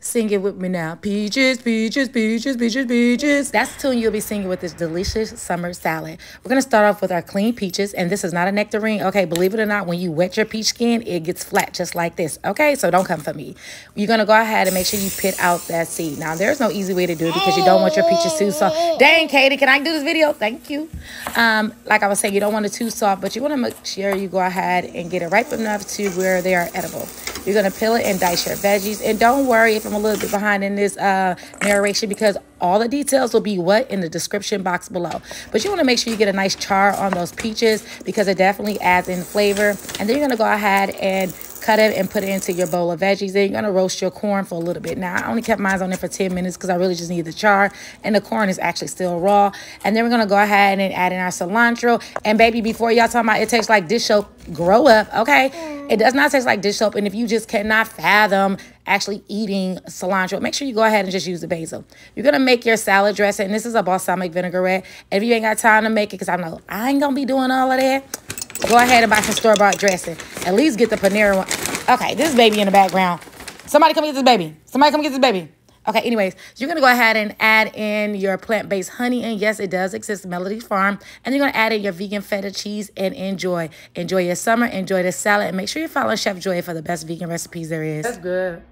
Sing it with me now. Peaches, peaches, peaches, peaches, peaches. That's the tune you'll be singing with this delicious summer salad. We're going to start off with our clean peaches, and this is not a nectarine. Okay, believe it or not, when you wet your peach skin, it gets flat just like this. Okay, so don't come for me. You're going to go ahead and make sure you pit out that seed. Now, there's no easy way to do it because you don't want your peaches too soft. Dang, Katie, can I do this video? Thank you. Like I was saying, you don't want it too soft, but you want to make sure you go ahead and get it ripe enough to where they are edible. You're going to peel it and dice your veggies. And don't worry if I'm a little bit behind in this narration, because all the details will be in the description box below. But you want to make sure you get a nice char on those peaches because it definitely adds in flavor. And then you're going to go ahead and cut it and put it into your bowl of veggies. Then you're going to roast your corn for a little bit. Now, I only kept mine on there for 10 minutes because I really just need the char. And the corn is actually still raw. And then we're going to go ahead and add in our cilantro. And baby, before y'all talking about it tastes like dish soap, grow up, okay? It does not taste like dish soap. And if you just cannot fathom actually eating cilantro, make sure you go ahead and just use the basil. You're going to make your salad dressing. This is a balsamic vinaigrette. If you ain't got time to make it, because I know I ain't going to be doing all of that, go ahead and buy some store-bought dressing. At least get the Panera one. Okay, this baby in the background. Somebody come get this baby. Somebody come get this baby. Okay, anyways, you're going to go ahead and add in your plant-based honey. And yes, it does exist, Melody Farm. And you're going to add in your vegan feta cheese and enjoy. Enjoy your summer. Enjoy the salad. And make sure you follow Chef Joya for the best vegan recipes there is. That's good.